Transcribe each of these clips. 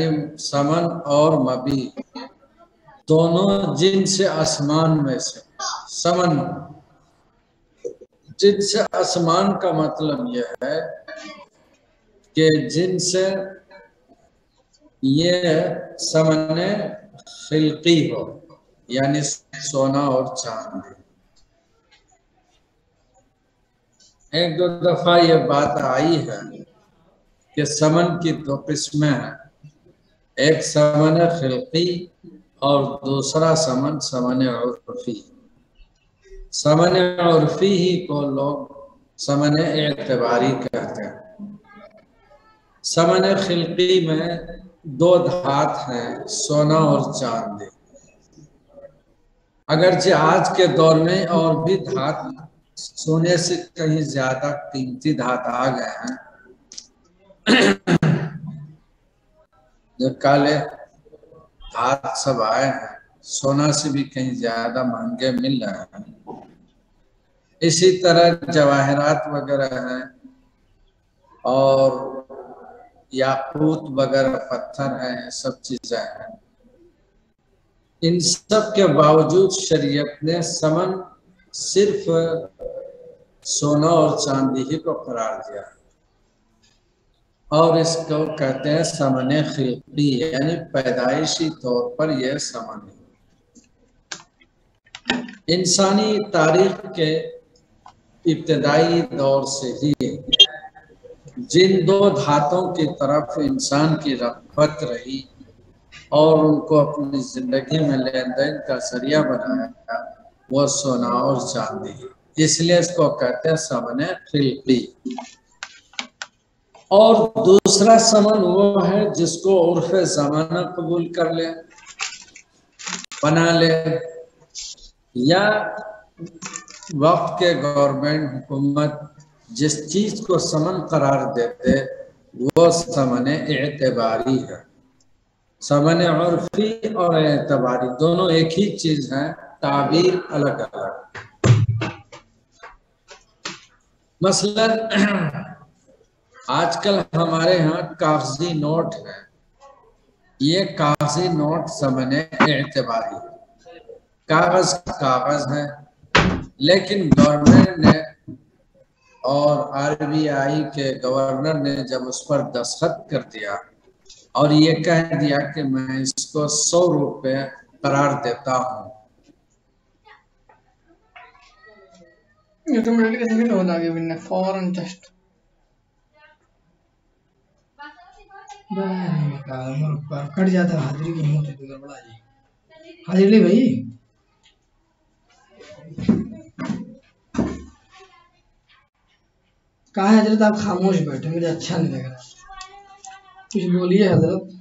यानी समन और मबी दोनों जिनसे आसमान में से। समन जिनसे आसमान का मतलब यह है कि जिनसे ये समन खिल्की हो, यानी सोना और चांदी। एक दो दफा ये बात आई है कि समन की दो किस्में हैं, एक समन खिल्की और दूसरा समन समन उर्फी। समन उर्फी ही को लोग समन एतबारी कहते हैं। समन खिल्की में दो धात हैं, सोना और चांदी। अगरचे आज के दौर में और भी धात सोने से कहीं ज्यादा कीमती धात आ गए हैं, जो काले धात सब आए हैं, सोना से भी कहीं ज्यादा महंगे मिल रहे हैं। इसी तरह जवाहरात वगैरह हैं और याकूत वगैरह पत्थर हैं, सब चीजें हैं। इन सब के बावजूद शरीयत ने समन सिर्फ सोना और चांदी ही को करार दिया और इसको कहते हैं समन खिल्की, यानी पैदाइशी तौर पर यह समन है। इंसानी तारीख के इब्तदाई दौर से ही जिन दो धातों की तरफ इंसान की रग़बत रही और उनको अपनी जिंदगी में लेन देन का जरिया बनाया, वो सोना और चांदी है। इसलिए इसको कहते हैं समन खिल्की। और दूसरा समन वो है जिसको उर्फ ज़माना कबूल कर ले, बना ले, या वक्त के गवर्नमेंट हुकूमत जिस चीज को समन करार देते वो समन एतबारी है। समन उर्फी और एतबारी दोनों एक ही चीज है, ताबीर अलग अलग। मसलन आजकल हमारे यहाँ कागजी नोट है, ये कागजी नोट समन एतबारी है, कागज कागज है, लेकिन गवर्नमेंट ने और RBI के गवर्नर ने जब उस पर दस्तखत कर दिया और ये कह दिया कि मैं इसको 100 रुपये करार देता हूँ, फौरन जस्ट कट जाता है। हाजिरी की हिम्मत है तो गड़बड़ा जी। हाजिरी भाई कहा है हजरत, आप खामोश बैठे, मुझे अच्छा नहीं लग रहा, कुछ बोलिए हजरत।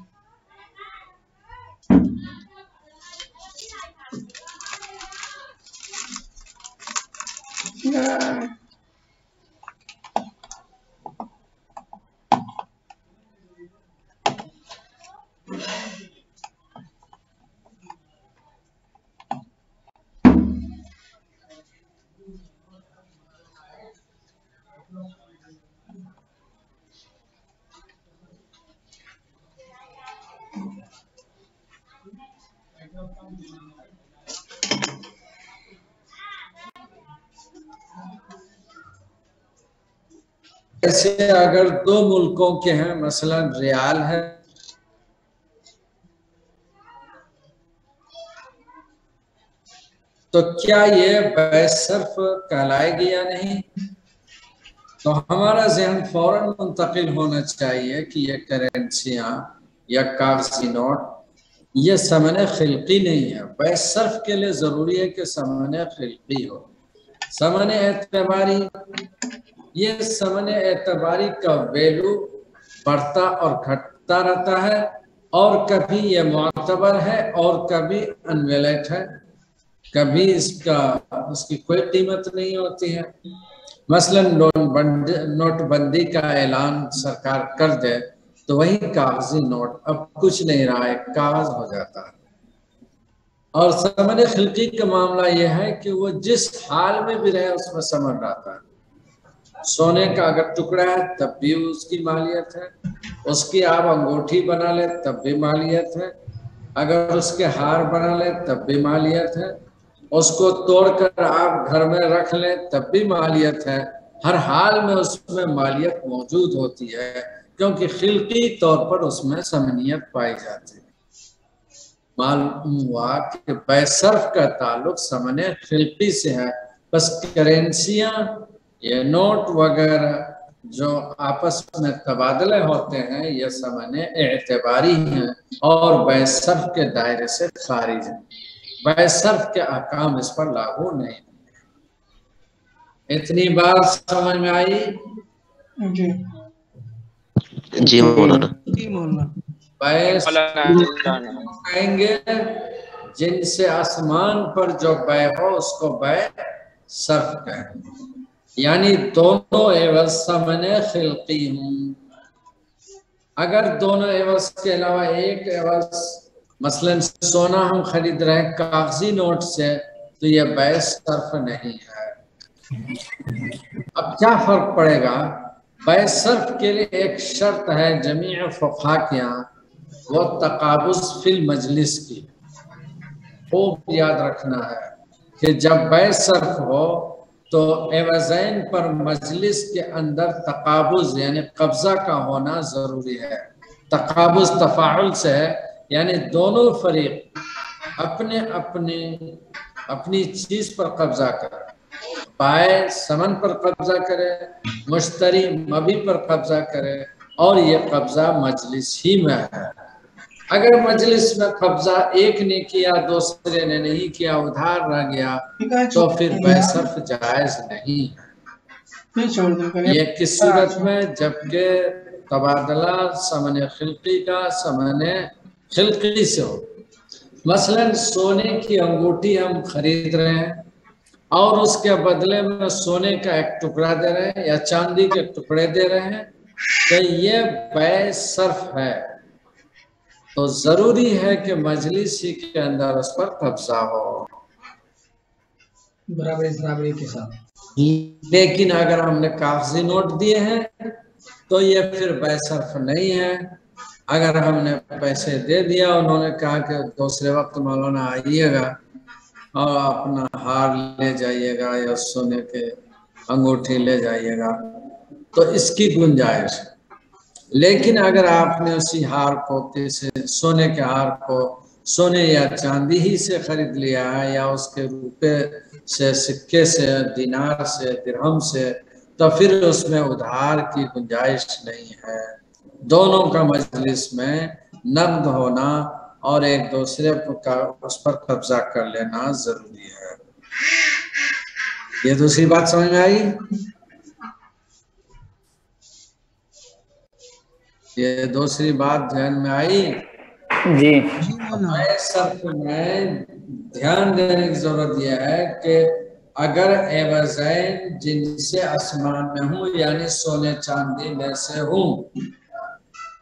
ऐसे अगर दो मुल्कों के हैं, मसलन रियाल है तो क्या ये बैसर्फ कहलाएगी या नहीं? तो हमारा जहन फौरन मुंतकिल होना चाहिए कि ये करेंसियां या कागजी नोट ये समन खिल्की नहीं है। बैसर्फ के लिए जरूरी है कि समन खिल्की हो। समन एतबारी, ये समन एतबारी का वैल्यू बढ़ता और घटता रहता है, और कभी ये मुअतबर है और कभी अनवैलिड है, कभी उसकी कोई कीमत नहीं होती है। मसलन नोटबंदी का ऐलान सरकार कर दे तो वही कागजी नोट अब कुछ नहीं रहा है, कागज हो जाता है। और समन खिल्की का मामला यह है कि वो जिस हाल में भी रहे उसमें समन रहता है। सोने का अगर टुकड़ा है तब भी उसकी मालियत है, उसकी आप अंगूठी बना ले तब भी मालियत है, अगर उसके हार बना ले तब भी मालियत है, उसको तोड़कर आप घर में रख लें तब भी मालियत है। हर हाल में उसमें मालियत मौजूद होती है, क्योंकि खिल्की तौर पर उसमें समनियत पाई जाती है। मालूम हुआ कि बैसर्फ का ताल्लुक समने खिल्की से है। बस करेंसियां, ये नोट वगैरह जो आपस में तबादले होते हैं, ये समने एतबारी हैं और बैसर्फ के दायरे से खारिज हैं। बैसर्फ के अहकाम इस पर लागू नहीं। इतनी बात समझ में आई? जी जी मौलाना। कहेंगे जिनसे आसमान पर जो बै हो उसको बै सर्फ कहेंगे, यानी दोनों एवज समने खिल्की हूं। अगर दोनों एवज के अलावा एक एवज, मसलन सोना हम खरीद रहे हैं कागजी नोट से, तो यह बै सर्फ नहीं है। अब क्या फर्क पड़ेगा? बै सर्फ के लिए एक शर्त है जमीअ फुक़हा के यहाँ, वो तकाबुज फिल मजलिस की। खूब याद रखना है कि जब बै सर्फ हो तो एवज़ैन पर मजलिस के अंदर तकाबुज यानी कब्जा का होना जरूरी है। तकाबुज तफाउल से है, यानी दोनों फरीक अपने अपने अपनी चीज पर कब्जा करें। बाय समन पर कब्जा करे, मुश्तरी मबी पर कब्जा करे, और ये कब्जा मजलिस ही में है। अगर मजलिस में कब्जा एक ने किया दूसरे ने नहीं किया, उधार रह गया, तो फिर बैसर्फ जायज नहीं है। ये किस सूरत में? जबकि तबादला समने खिल्की का समने खिल्की से हो। मसलन सोने की अंगूठी हम खरीद रहे हैं और उसके बदले में सोने का एक टुकड़ा दे रहे हैं या चांदी के टुकड़े दे रहे हैं, तो ये बै सर्फ है। तो जरूरी है कि मजलिस ही के अंदर उस पर कब्जा हो बराबरी के साथ। लेकिन अगर हमने कागजी नोट दिए हैं तो ये फिर बै सर्फ नहीं है। अगर हमने पैसे दे दिया, उन्होंने कहा कि दूसरे वक्त मौलाना आइएगा और अपना हार ले जाइएगा या सोने के अंगूठी ले जाइएगा, तो इसकी गुंजाइश। लेकिन अगर आपने उसी हार को, किसी सोने के हार को सोने या चांदी ही से खरीद लिया है या उसके रुपए से, सिक्के से, दिनार से, दिरहम से, तो फिर उसमें उधार की गुंजाइश नहीं है। दोनों का मजलिस में नक़द होना और एक दूसरे का उस पर कब्जा कर लेना जरूरी है। ये दूसरी बात समझ में आई? ये दूसरी बात ध्यान में आई? जी। सर्फ में ध्यान देने की जरूरत यह है कि अगर एवज़ैन जिनसे आसमान में हूँ, यानी सोने चांदी में से हूँ।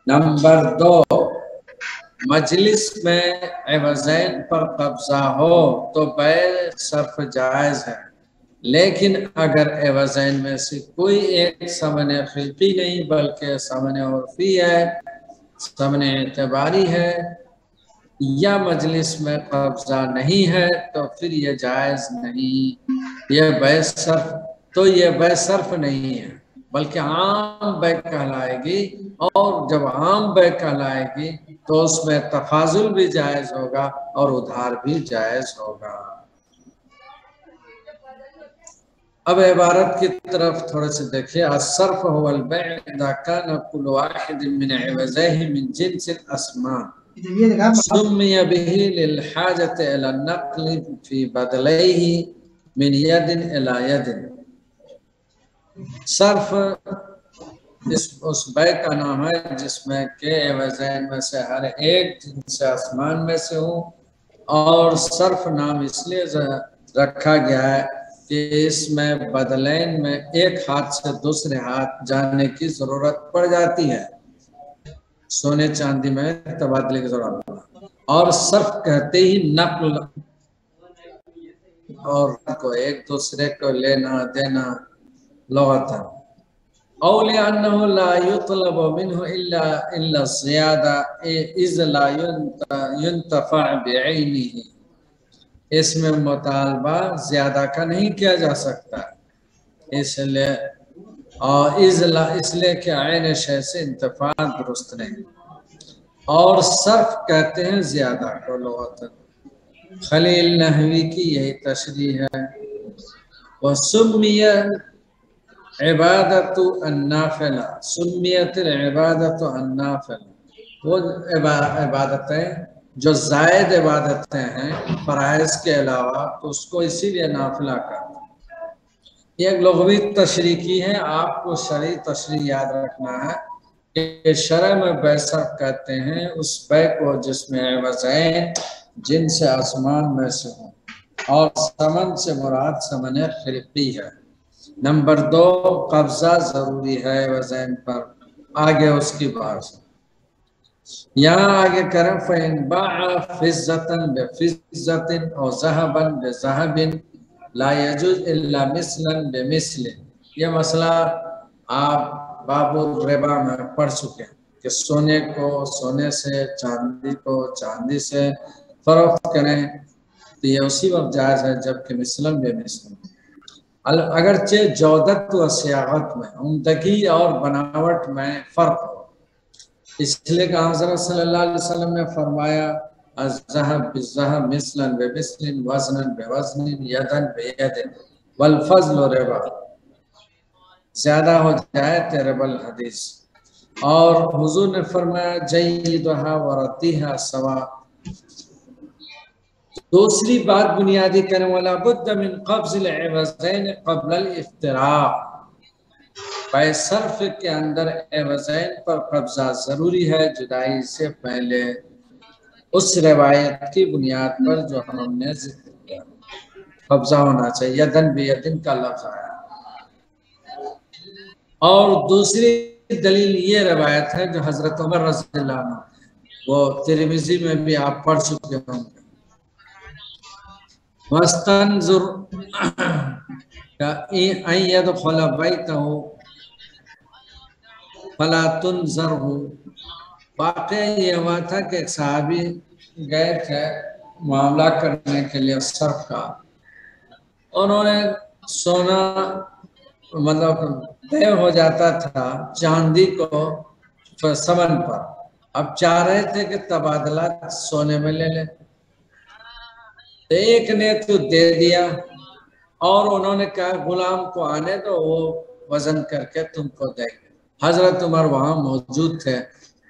नंबर 2, मजलिस में एवज़ैन पर कब्जा हो तो बै सर्फ जायज है। लेकिन अगर एवज़ैन में से कोई एक समने खिल्की नहीं बल्कि समने उर्फी है, समने एतबारी है, या मजलिस में कब्जा नहीं है, तो फिर ये जायज नहीं। ये बै सर्फ, तो ये बै सर्फ नहीं है बल्कि आम बै कहलाएगी। और जब आम बै कहलाएगी तो उसमें तफाजुल भी जायज होगा और उधार भी जायज होगा। अब इबारत की तरफ थोड़े से देखिए। अस्सर्फ हुवल बै' इज़ा कान कुल्लु वाहिद मिन इवज़ैहि मिन जिन्सिल अस्मा सुम्मिया बिही लिल हाजति इला नक़्ल फी बदलैहि मिन यदिन इला यदिन। सर्फ उस बै का नाम है जिसमें के एवज़ैन में से हर एक जिनसे आसमान में से हो, और सर्फ नाम इसलिए रखा गया है कि इसमें बदलैन में एक हाथ से दूसरे हाथ जाने की जरूरत पड़ जाती है। सोने चांदी में तबादले की जरूरत। और सर्फ कहते ही नक़्ल, और को एक दूसरे को लेना देना लुग़त है। औ लिअन्नहु ला युतलब मिन्हु इल्ला ज़ियादा इज़ ला युन्तफ़अ बिअैनिही। इसमें मुतालबा ज्यादा का नहीं किया जा सकता, इसलिए और इसलिए कि आइन शय से इंतफा दुरुस्त नहीं। और सर्फ कहते हैं ज्यादा को लुगतन। खलील नहवी की यही तशरीह है। वह सुम्मिय इबादतु अन्नाफिला, सुम्मियत इबादतु अन्नाफिला, वो इबादतें जो जायद इबादतें हैं फराइज के अलावा, तो उसको इसीलिए नाफिला कहते हैं। ये एक लुग़वी तशरीह की है, आपको शरई तशरीह याद रखना है कि शरअ में बैसर कहते हैं उस बै को जिसमें एवज़ैन जिनसे आसमान में से हो, और समन से मुराद समन खिलकी है। नंबर 2, कब्जा जरूरी है वज़ैन पर, आगे उसकी बात। यहाँ आगे करें फ़इन बाअ फ़िज़्ज़तन बिफ़िज़्ज़तिन और ज़हबन बिज़हबिन ला यजुज़ इल्ला मिस्लन बिमिस्लिन। ये मसला आप बाबुल रिबा में पढ़ चुके हैं कि सोने को सोने से, चांदी को चांदी से फरोख्त करें तो ये उसी वक्त जायज़ है जबकि मिस्लन बेमिस्लन। अगरचे जौदत व सियाहत में, उम्दगी और बनावट में फ़र्क हो, इसलिए कहा हज़रत सल्लल्लाहु अलैहि वसल्लम ने फरमाया अज़्ज़हब बिज़्ज़हब मिस्लन बिमिस्लिन वज़नन बिवज़निन यदन बियदिन वल फ़ज़्लु रिबा, ज्यादा हो जाए तो रिबल हदीस। और हुज़ूर ने फरमाया जय्यिदहा व रद्दिहा सवा। दूसरी बात बुनियादी करने वाला बुद्द मिन क़ब्ज़िल इवज़ैन क़ब्ल इफ्तिराक़, बैसर्फ के अंदर एवज़ैन पर कब्जा जरूरी है जुदाई से पहले, उस रिवायत की बुनियाद पर जो हमने जिक्र किया, कब्जा होना चाहिए, यदन बियदिन का लफ्ज़ आया। और दूसरी दलील ये रिवायत है जो हजरत उमर रज़ियल्लाहु अन्हु, वो तिरमिज़ी में भी आप पढ़ चुके होंगे। वस्तंजुर यदखुल बैतहु फला तुनज़रहु। वाक़या ये हुआ था कि एक सहाबी गए थे मामला करने के लिए सर्फ का, उन्होंने सोना मतलब तय हो जाता था चांदी को समन पर, अब चाह रहे थे कि तबादला सोने में ले ले, तो एक ने तो दे दिया और उन्होंने कहा गुलाम को आने दो, वो वजन करके तुमको देंगे। हजरत उमर वहां मौजूद थे।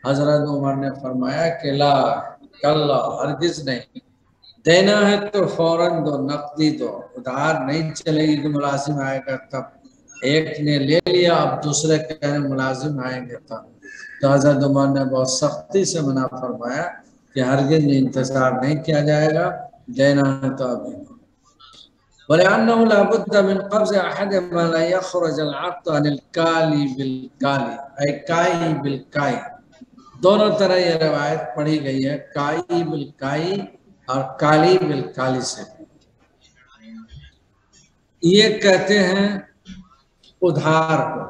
हजरत उमर ने फरमाया कि ला कल्ला, हरगिज नहीं, देना है तो फौरन दो, नकदी दो, उधार नहीं चलेगी कि मुलाजिम आएगा तब। एक ने ले लिया, अब दूसरे कह मुलाजिम आएंगे तब। तो हजरत उमर ने बहुत सख्ती से मना फरमाया कि हरगिज इंतजार नहीं किया जाएगा, देना है तो अभी। वलिअन्नहु ला बुद्द मिन क़ब्ज़ अहदिहिमा ला यख़रुज अल-अक़्द अनिल काली बिल काली, ऐ काई बिल काई। दोनों तरह ये रिवायत पढ़ी गई है, काई बिल काई और काली बिल काली से। ये कहते हैं उधार को,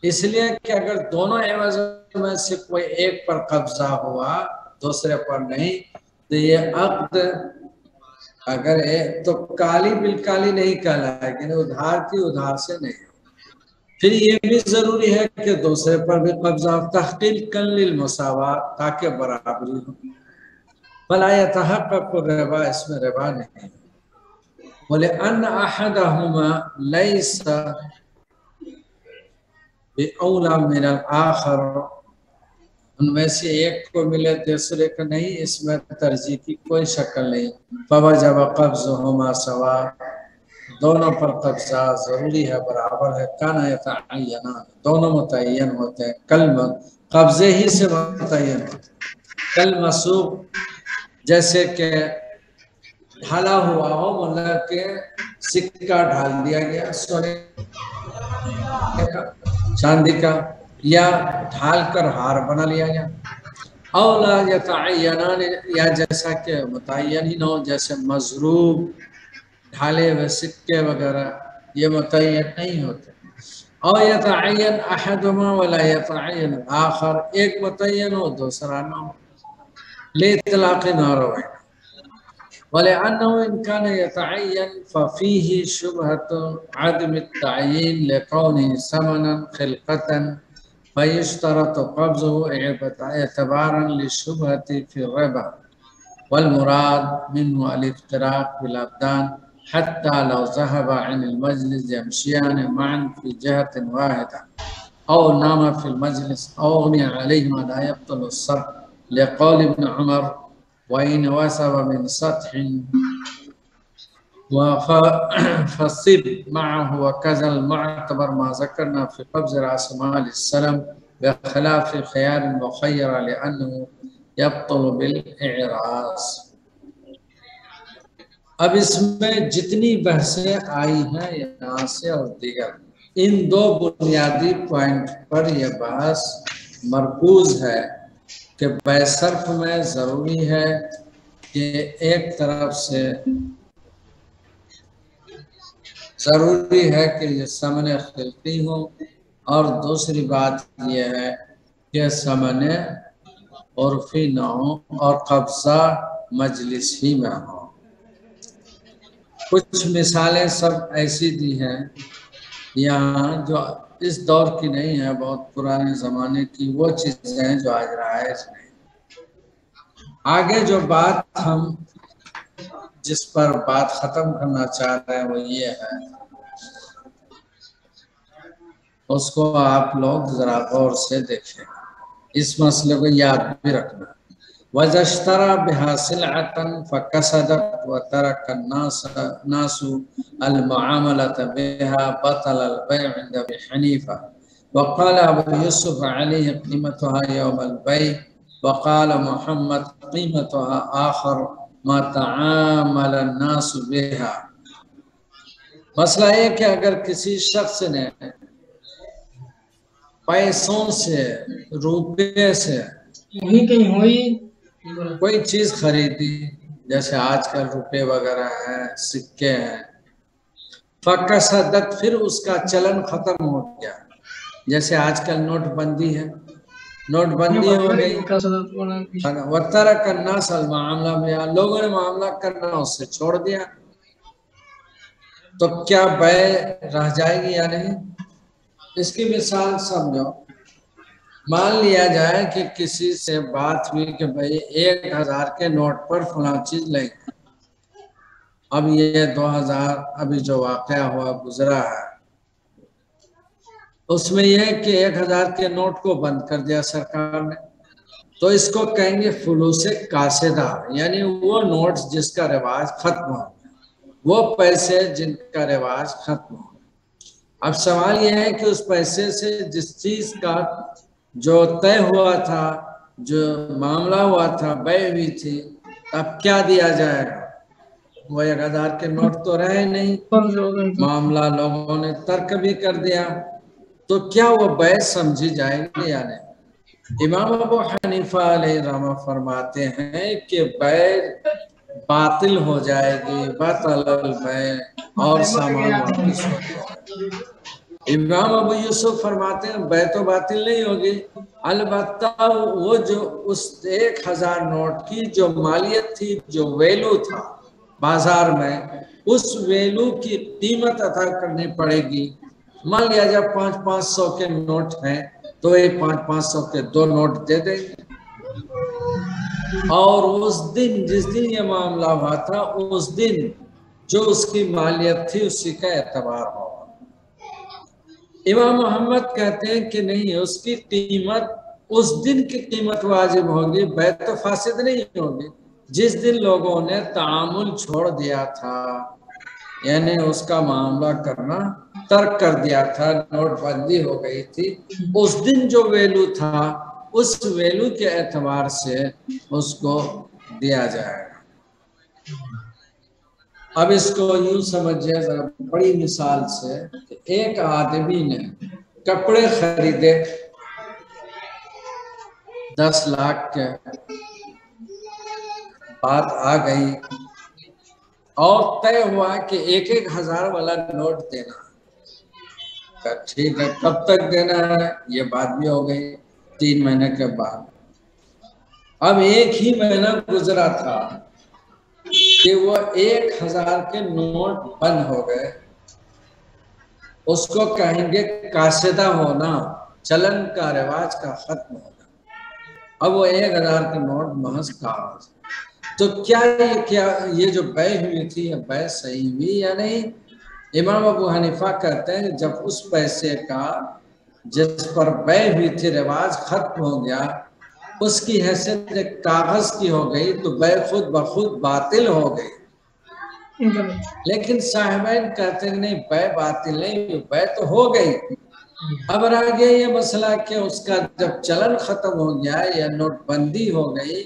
इसलिए कि अगर दोनों एवज में से कोई एक पर कब्जा हुआ दूसरे पर नहीं, तो ये अक़्द अगर तो काली बिल काली नहीं कहलाएगी, उधार की उधार से नहीं। फिर ये भी जरूरी है कि दूसरे पर भी कब्जा, तहक़ीक़न लिल मुसावात, ताकि बराबरी हो। फला यतहक़्क़क़ु रिबा, इसमें रिबा नहीं। बोले अन अहदहुमा लैसा बिऔला मिनल आखर, उनमें से एक को मिले दूसरे को नहीं, इसमें तरजीह की कोई शक्ल नहीं। फवजब क़ब्ज़ुहुमा सवा, दोनों पर कब्जा जरूरी है, बराबर है। काना यतअय्यना, दोनों मुतय्यन होते हैं, कल कब्जे ही से मुतय्यन होते हैं। कल मसूब, जैसे कि ढाला हुआ हो, मतलब के सिक्का ढाल दिया गया सोने का, चांदी का, या ढाल कर हार बना लिया गया। औला यतअय्यनान, या जैसा कि मुतय्यन ही न हो, जैसे मजरूब ढाले हुए सिक्के वगैरह, ये मुतय्यन नहीं होते। और यतअय्यन अहदुमा वला यतअय्यन आखर, एक मुतय्यन हो दूसरा ना हो, लितलाक़ नारवैन वलिअन्नहु इन कान यतअय्यन फफीही शुबहतु अदम अत-तअयीन लिकौनिही समनन खिलक़तन फयुश्तरतु क़ब्ज़ुहु एअतिबारन लिशुबहति फ़ी रिबा वल्मुराद मिन्हु अल-इफ़्तिराक़ बिल-अबदान हत्ता लौ ज़हबा अनिल मजलिस यमशियान मअन फ़ी जहतिन वाहिदा औ नामा फ़िल मजलिस औ उग़निया अलैहिमा ला यब्तुलु सर्फ़ लिक़ौल इब्न उमर व इन वसब मिन सतहिन फसिब मअहु व कज़ल मुअतबर मा ज़करना फ़ी क़ब्ज़ रास माल सलम बख़िलाफ़ ख़ियार मुख़य्यर लिअन्नहु यब्तुलु बिल-इअराज़। अब इसमें जितनी बहसें आई हैं यहाँ से और दीगर, इन दो बुनियादी पॉइंट पर यह बहस मरकूज है कि बैसर्फ में ज़रूरी है कि एक तरफ से ज़रूरी है कि ये समने खिलकी हो और दूसरी बात यह है कि समने उर्फी न हो और कब्ज़ा मजलिस ही में हो। कुछ मिसालें सब ऐसी दी हैं यहाँ जो इस दौर की नहीं है, बहुत पुराने ज़माने की वो चीज़ें हैं जो आज राइज नहीं। आगे जो बात हम जिस पर बात ख़त्म करना चाह रहे हैं वो ये है, उसको आप लोग ज़रा गौर से देखें, इस मसले को याद भी रखना। वजश्तरा बिहासिलअतन फकसदत व तरकन नासु अल-मुआमलत बिहा बतल अल-बैअ इंद अबी हनीफा व क़ाल अबू यूसुफ अलैहि क़ीमतुहा यौम अल-बैअ व क़ाल मुहम्मद क़ीमतुहा आखर मा तआमल अन्नासु बिहा। मसला ये कि अगर किसी शख्स ने पैसों से, रुपये से वहीं कहीं हुई कोई चीज खरीदी, जैसे आजकल रुपए वगैरह हैं, सिक्के हैं, फकसदत, फिर उसका चलन खत्म हो गया, जैसे आजकल नोटबंदी है, नोटबंदी हो गई, वतरक अन्नास अल मामला में, लोगों ने मामला करना उससे छोड़ दिया, तो क्या बै रह जाएगी या नहीं? इसकी मिसाल समझो, मान लिया जाए कि किसी से बात हुई कि भाई 1000 के नोट पर फलां चीज लेंगे। अब ये 2000 अभी जो वाकया हुआ गुजरा है, उसमें यह कि 1000 के नोट को बंद कर दिया सरकार ने, तो इसको कहेंगे फुलूसे कासिदा, यानी वो नोट जिसका रिवाज खत्म हो गया, वो पैसे जिनका रिवाज खत्म हो। अब सवाल यह है कि उस पैसे से जिस चीज का जो तय हुआ था, जो मामला हुआ था, बै हुई थी, अब क्या दिया जाएगा? वो 1000 के नोट तो रहे नहीं, मामला लोगों ने तर्क भी कर दिया, तो क्या वो बै समझी जाएगी या नहीं? इमाम अबू हनीफा अलैहिर्रहमा फरमाते हैं कि बै बातिल हो जाएगी, बतल बै, और सामान वापस हो जाएगा। इमाम अबू यूसुफ फरमाते हैं बै तो बातिल नहीं होगी, अलबत्ता वो जो उस 1000 नोट की जो मालियत थी, जो वैल्यू था बाजार में, उस वैल्यू की कीमत अदा करनी पड़ेगी। मान लिया जब 500 के नोट हैं तो ये 500 के 2 नोट दे देंगे, और उस दिन जिस दिन ये मामला हुआ था, उस दिन जो उसकी मालियत थी उसी का एतबार होगा। इमाम मोहम्मद कहते हैं कि नहीं, उसकी कीमत उस दिन की कीमत वाजिब होगी, बै तो फासिद नहीं होगी। जिस दिन लोगों ने तामुल छोड़ दिया था, यानी उसका मामला करना तर्क कर दिया था, नोटबंदी हो गई थी, उस दिन जो वैल्यू था उस वैल्यू के एतबार से उसको दिया जाएगा। अब इसको यूं समझिए जरा बड़ी मिसाल से, कि एक आदमी ने कपड़े खरीदे 10 लाख के, बात आ गई और तय हुआ कि 1000 वाला नोट देना। ٹھیک ہے کب تک دینا ہے یہ بات بھی ہو گئی 3 مہینے کے بعد. اب ایک ہی مہینہ گزرا تھا کہ وہ 1000 کے نوٹ بند ہو گئے. اس کو کہیں گے کاشدہ ہونا، چلن کا رواج کا ختم ہونا. اب وہ 1000 کے نوٹ محض کاغذ. تو کیا یہ جو بے ہوئی تھی یہ بے صحیح ہوئی یا نہیں؟ امام ابو حنیفہ کہتے ہیں جب اس پیسے کا جس پر بے ہوئی تھی رواج ختم ہو گیا، اس کی حیثیت ایک کاغذ کی ہو گئی تو بے خود بخود باطل ہو گئی. لیکن صاحبین کہتے ہیں نہیں بے باطل نہیں، بے تو ہو گئی. اب رہ گیا یہ مسئلہ کہ اس کا جب چلن ختم ہو گیا یا نوٹ بندی ہو گئی،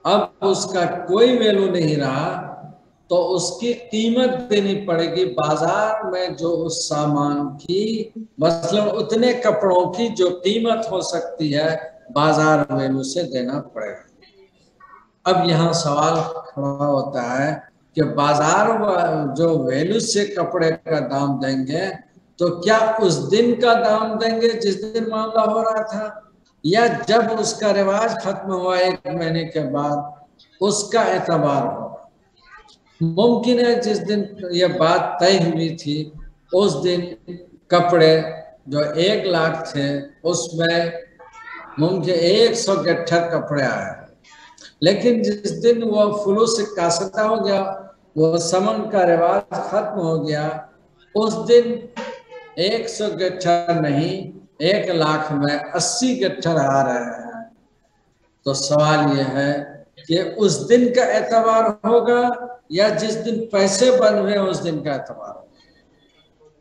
اب اس کا کوئی ویلو نہیں رہا تو اس کی قیمت دینی پڑے گی. بازار میں جو اس سامان کی مثلا اتنے کپڑوں کی جو قیمت ہو سکتی ہے بازار ویلو سے دینا پڑے گا. اب یہاں سوال کھڑا ہوتا ہے کہ بازار جو ویلو سے کپڑے کا دام دیں گے تو کیا اس دن کا دام دیں گے جس دن معاملہ ہو رہا تھا، یا جب اس کا رواج ختم ہوا 1 مہینے کے بعد اس کا اعتبار ہوگا؟ ممکن ہے جس دن یہ بات طے ہوئی تھی اس دن کپڑے جو 1 لاکھ تھے اس میں ممکن 100 گٹھر کپڑے آئے، لیکن جس دن وہ فلوس کاسدہ ہو گیا، وہ سمن کا رواج ختم ہو گیا، اس دن 100 گٹھر نہیں 1 لاکھ میں 80 گٹھر آ رہے ہیں. تو سوال یہ ہے کہ اس دن کا اعتبار ہوگا یا جس دن پیسے بند ہوئے اس دن کا اعتبار ہوگا؟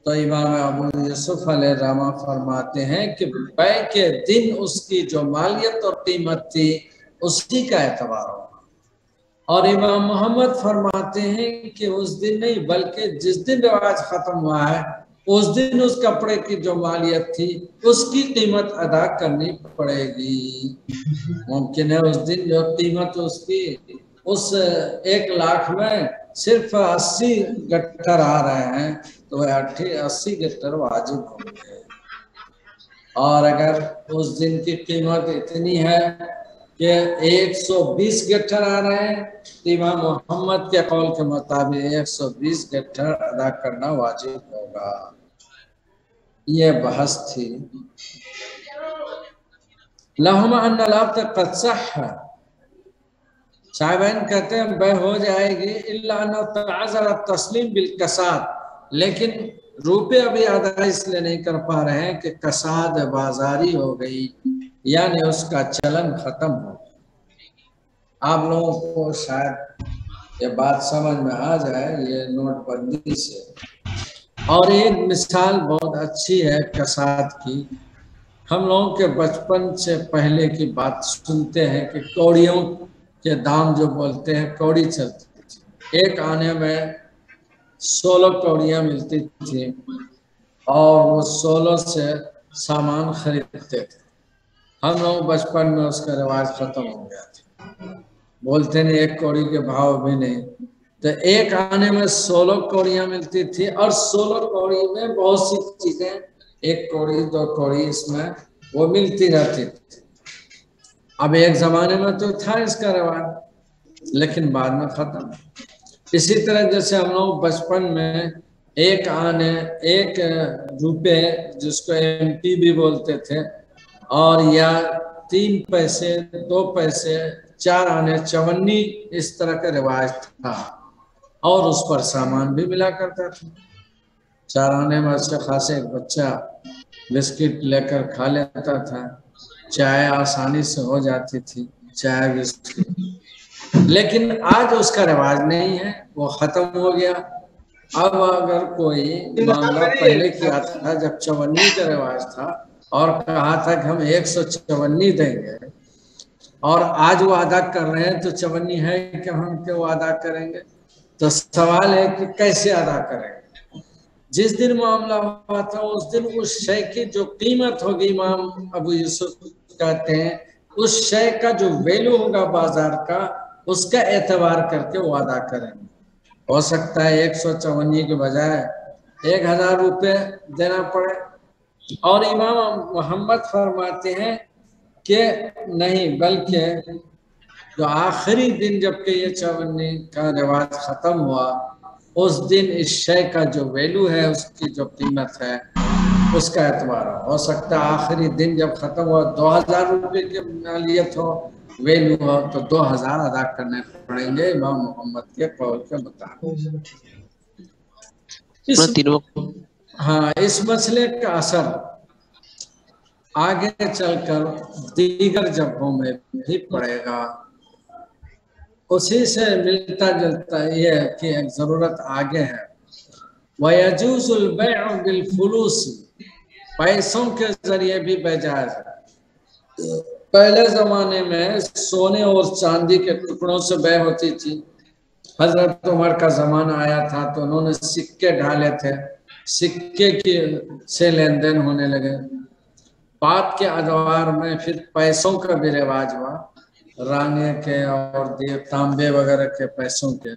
تو امام ابو یوسف علیہ الرحمہ فرماتے ہیں کہ بے کے دن اس کی جو مالیت اور قیمت تھی اسی کا اعتبار ہوگا. اور امام محمد فرماتے ہیں کہ اس دن نہیں بلکہ جس دن رواج ختم ہوا ہے اس دن اس کپڑے کی جو مالیت تھی اس کی قیمت ادا کرنی پڑے گی. ممکن ہے اس دن جو قیمت اس کی اس 1 لاکھ میں صرف 80 گٹھر آ رہے ہیں تو وہ 80 گٹھر واجب ہوں گے. اور اگر اس دن کی قیمت اتنی ہے کہ 120 گٹھر آ رہے ہیں تو امام محمد کے قول کے مطابق 120 گٹھر ادا کرنا واجب ہوگا. یہ بحث تھی. لہم ان العبد قد صح، صاحبین کہتے ہیں بے ہو جائے گی الا ان تعذر التسلیم بالکساد، لیکن روپے ابھی ادا اس لیے نہیں کر پا رہے ہیں کہ کساد بازاری ہو گئی، یعنی اس کا چلن ختم ہو گیا. آپ لوگوں کو شاید یہ بات سمجھ میں آ جائے یہ نوٹ بندی سے. اور ایک مثال بہت اچھی ہے کساد کی. ہم لوگوں کے بچپن سے پہلے کی بات سنتے ہیں کہ کوڑیوں کے دام جو بولتے ہیں کوڑی چلتی تھی. 1 آنے میں 16 کوڑیاں ملتی تھی اور وہ 16 سے سامان خریدتے تھے. ہم لوگ بچپن میں اس کا رواج ختم ہو گیا تھا، بولتے نہیں 1 کوڑی کے بھاؤ بھی نہیں. تو 1 آنے میں 16 کوڑیاں ملتی تھی اور 16 کوڑی میں بہت سی چیزیں 1 کوڑی 2 کوڑی اس میں وہ ملتی رہتی تھی. اب ایک زمانے میں تو تھا اس کا رواج لیکن بعد میں ختم. اسی طرح جیسے ہم لوگ بچپن میں 1 آنے 1 روپے جس کو MP بھی بولتے تھے اور یا 3 پیسے 2 پیسے 4 آنے 54 اس طرح کا رواج تھا اور اس پر سامان بھی ملا کرتا تھا. 4 آنے میں اچھے خاصے ایک بچہ بسکٹ لے کر کھا لیتا تھا، چائے آسانی سے ہو جاتی تھی چائے بسکٹ. لیکن آج اس کا رواج نہیں ہے، وہ ختم ہو گیا. اب اگر کوئی معاملہ پہلے کیا تھا جب 54 کا رواج تھا اور کہا تھا کہ ہم 154 دیں گے اور آج وہ ادا کر رہے ہیں تو 54 ہے کہ ہم وہ ادا کریں گے. تو سوال ہے کہ کیسے ادا کریں گے؟ جس دن معاملہ ہوا تھا اس دن اس شے کی جو قیمت ہوگی امام ابو یوسف کہتے ہیں اس شے کا جو ویلو ہوگا بازار کا اس کا اعتبار کر کے وہ ادا کریں گے. ہو سکتا ہے 154 کے بجائے 1000 روپے دینا پڑے اور امام محمد فرماتے ہیں کہ نہیں، بلکہ جو آخری دن جب کہ یہ چونی کا رواج ختم ہوا، اس دن اس شے کا جو ویلو ہے، اس کی جو قیمت ہے، اس کا اعتبار ہو سکتا ہے آخری دن جب ختم ہوا 2000 روپے کی مالیت ہو، ویلو ہو، تو 2000 ادا کرنے پڑیں گے امام محمد کے قول کے مطابق۔ ہاں، اس مسئلے کا اثر آگے چل کر دیگر جگہوں میں بھی پڑے گا، اسی سے ملتا جلتا یہ ہے کہ ایک ضرورت آگے ہے۔ وَيَجُوزُ الْبَيْعُ بِالْفُلُوسِ، پیسوں کے ذریعے بھی بے جائز ہے۔ پہلے زمانے میں سونے اور چاندی کے ٹکڑوں سے بے ہوتی تھی۔ حضرت عمر کا زمانہ آیا تھا تو انہوں نے سکے ڈالے تھے، سکے کی سے لین دین ہونے لگے۔ بعد کے ادوار میں پھر پیسوں کا بھی رواج ہوا، رانے کے اور تانبے وغیرہ کے پیسوں کے۔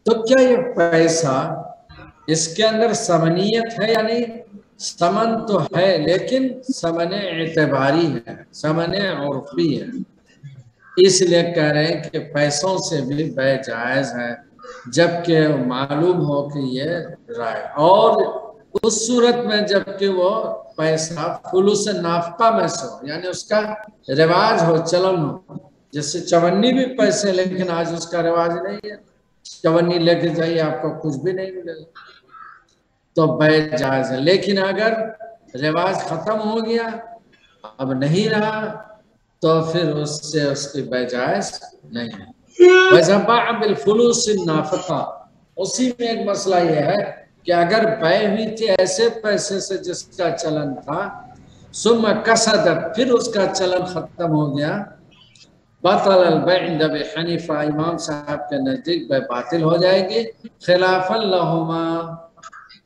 تو کیا یہ پیسہ، اس کے اندر ثمنیت ہے؟ یعنی ثمن تو ہے لیکن ثمن اعتباری ہے، ثمن عرفی ہے، اس لیے کہہ رہے ہیں کہ پیسوں سے بھی بے جائز ہے جبکہ معلوم ہو کہ یہ رائے، اور اس صورت میں جبکہ وہ پیسہ فلوس نافقہ میں سے ہو، یعنی اس کا رواج ہو، چلن ہو۔ جیسے چونی بھی پیسے، لیکن آج اس کا رواج نہیں ہے، چونی لے کے جائیے آپ کو کچھ بھی نہیں ملے گا، تو بے جائز ہے۔ لیکن اگر رواج ختم ہو گیا، اب نہیں رہا، تو پھر اس سے اس کی بے جائز نہیں ہے۔ وَذَبَعَ بِالْفُلُوسِ النَّافِقَةِ، اسی میں ایک مسئلہ یہ ہے کہ اگر بے ہوئی تھی ایسے پیسے سے جس کا چلن تھا، ثم کسدت، پھر اس کا چلن ختم ہو گیا، بطل البیع عند ابی حنیفہ، امام صاحب کے نزدیک بے باطل ہو جائے گی، خلافا لہما،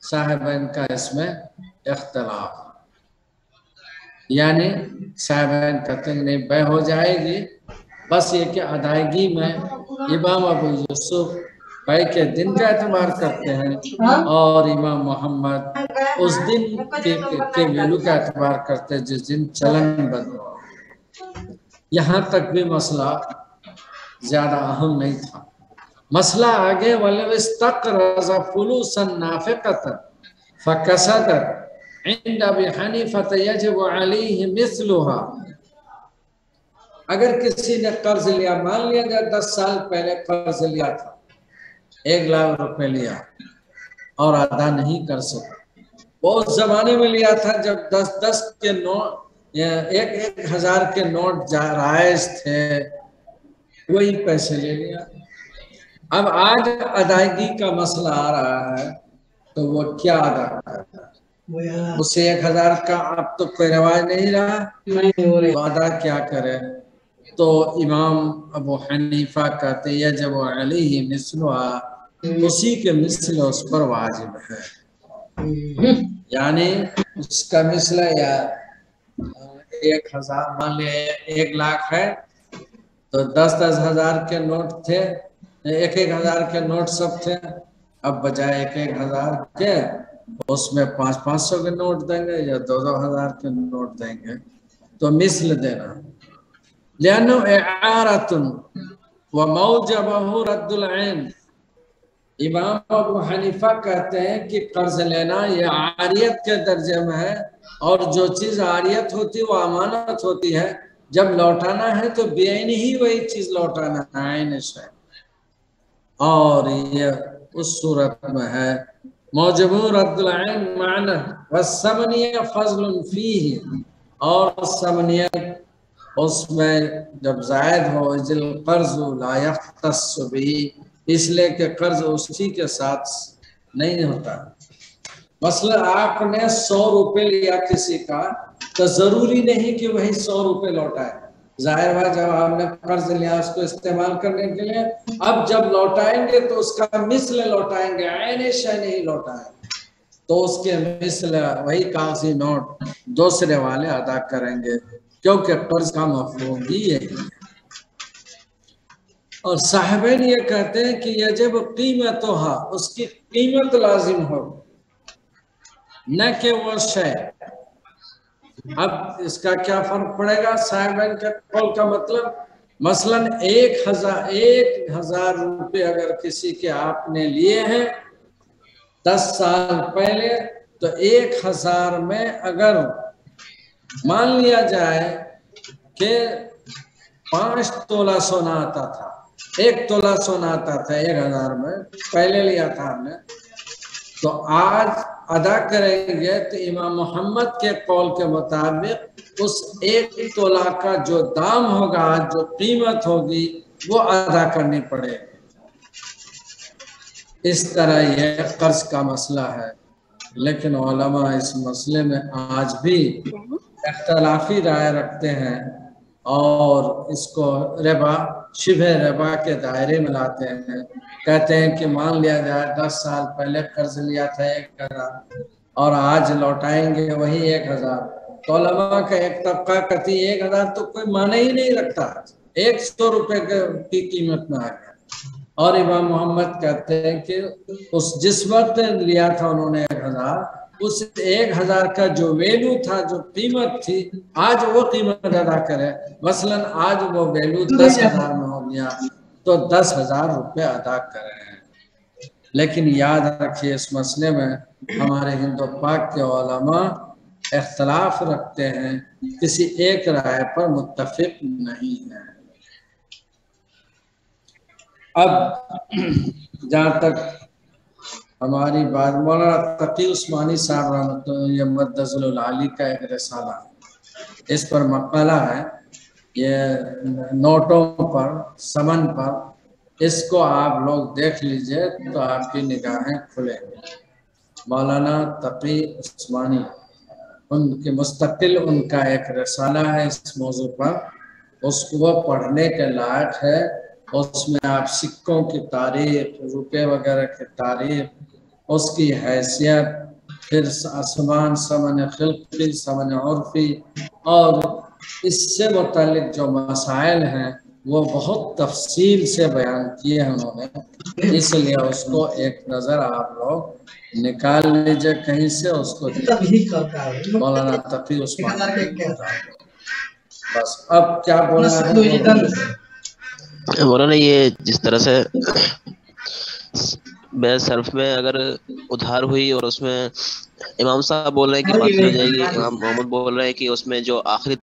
صاحبین کا اس میں اختلاف، یعنی صاحبین کہتے ہیں نہیں بے ہو جائے گی، بس یہ کہ ادائیگی میں امام ابو یوسف بے کے دن کا اعتبار کرتے ہیں اور امام محمد اس دن کے ویلو کا اعتبار کرتے ہیں جس دن چلن بند ہو۔ یہاں تک بھی مسئلہ زیادہ اہم نہیں تھا۔ مسئلہ آگے وَلَوْ اسْتَقْرَضَ فُلُوسًا نَافِقَةً فَكَسَدَتْ عِنْدَ ابی حنیفہ یجب علیہ مثلها، اگر کسی نے قرض لیا، مان لیا جائے 10 سال پہلے قرض لیا تھا، 1 لاکھ روپے لیا اور ادا نہیں کر سکا، وہ اس زمانے میں لیا تھا جب 10 کے نوٹ، 1,000 کے نوٹ رائج تھے، وہی پیسے لے لیا۔ اب آج ادائیگی کا مسئلہ آ رہا ہے تو وہ کیا ادا کرتا ہے؟ اسے 1,000 کا اب تو کوئی رواج نہیں رہا تو ادا کیا کرے؟ تو امام ابو حنیفہ کہتے ہیں یجب علیہ مثلها، اسی کے مثل اس پر واجب ہے، یعنی اس کا مثل یا 1,000، مان لیں 1 لاکھ ہے تو 10 ہزار کے نوٹ تھے، 1,000 کے نوٹ سب تھے، اب بجائے 1,000 کے اس میں 500 کے نوٹ دیں گے یا 2,000 کے نوٹ دیں گے، تو مثل دینا، لِأَنَّهُ إِعَارَةٌ وَمَوْجَبَهُ رَدُّ الْعَيْنِ، امام ابو حنیفہ کہتے ہیں کہ قرض لینا یہ عاریت کے درجے میں ہے، اور جو چیز عاریت ہوتی وہ امانت ہوتی ہے، جب لوٹانا ہے تو بعین ہی وہی چیز لوٹانا ہے، عین شے، اور یہ اس صورت میں ہے موجب رد العین معنی والثمنیہ فضل فیہ، اور ثمنیت اس میں جب زائد ہو، اذل قرض لا یختص بھی، اس لیے کہ قرض اسی کے ساتھ نہیں ہوتا۔ مثلا آپ نے 100 روپے لیا کسی کا تو ضروری نہیں کہ وہی 100 روپے لوٹائے، ظاہر ہے جب آپ نے قرض لیا اس کو استعمال کرنے کے لیے، اب جب لوٹائیں گے تو اس کا مثل لوٹائیں گے، عین شے نہیں لوٹائیں، تو اس کے مثل وہی کاغذی نوٹ دوسرے والے ادا کریں گے، کیونکہ قرض کا مفہوم بھی ہے۔ اور صاحبین یہ کہتے ہیں کہ یجب قیمتها، اس کی قیمت لازم ہو، نہ کہ وہ شے، اب اس کا کیا فرق پڑے گا صاحبین کے قول کا مطلب؟ مثلاً 1000 روپے اگر کسی کے آپ نے لیے ہیں 10 سال پہلے، تو 1000 میں اگر مان لیا جائے کہ 5 تولہ سونا آتا تھا، 1 تولہ سونا آتا تھا 1000 میں پہلے لیا تھا ہم نے، تو آج ادا کریں گے تو امام محمد کے قول کے مطابق اس 1 تولہ کا جو دام ہوگا، جو قیمت ہوگی، وہ ادا کرنی پڑے گی۔ اس طرح یہ قرض کا مسئلہ ہے، لیکن علماء اس مسئلے میں آج بھی اختلافی رائے رکھتے ہیں اور اس کو ربا، شبہ ربا کے دائرے میں لاتے ہیں۔ کہتے ہیں کہ مان لیا جائے 10 سال پہلے قرض لیا تھا 1000 اور آج لوٹائیں گے وہی 1000، تو علماء کا ایک طبقہ کہتی 1000 تو کوئی معنی ہی نہیں رکھتا، 100 روپے کی قیمت میں آ گیا۔ اور امام محمد کہتے ہیں کہ جس وقت لیا تھا انہوں نے 1000، اس 1000 کا جو ویلو تھا، جو قیمت تھی، آج وہ قیمت ادا کرے۔ مثلاً آج وہ ویلو 10,000 میں ہو گیا تو 10,000 روپے ادا کریں۔ لیکن یاد رکھیے اس مسئلے میں ہمارے ہند و پاک کے علماء اختلاف رکھتے ہیں، کسی ایک رائے پر متفق نہیں ہے۔ اب جہاں تک ہماری بات، مولانا تقی عثمانی صاحب رحمۃ اللہ مدظل العالی کا ایک رسالہ، اس پر مقالہ ہے، یہ نوٹوں پر، سمن پر، اس کو آپ لوگ دیکھ لیجئے تو آپ کی نگاہیں کھلیں گی۔ مولانا تقی عثمانی، ان کے مستقل ان کا ایک رسالہ ہے اس موضوع پر، اس کو وہ پڑھنے کے لائق ہے۔ اس میں آپ سکوں کی تاریخ، روپے وغیرہ کی تاریخ، اس کی حیثیت، پھر سمان، سمن خلقی، سمن عرفی، اور اس سے متعلق جو مسائل ہیں وہ بہت تفصیل سے بیان کیے ہیں انہوں نے۔ اس لیے اس کو ایک نظر آپ لوگ نکال لیجئے کہیں سے، اس کو مولانا تقی عثمانی۔ بس اب کیا بولنا ہے؟ مولانا یہ جس طرح سے بے صرف میں اگر ادھار ہوئی اور اس میں امام صاحب بول رہے ہیں کہ باطل ہو جائے گی، امام محمد بول رہے ہیں کہ اس میں جو آخری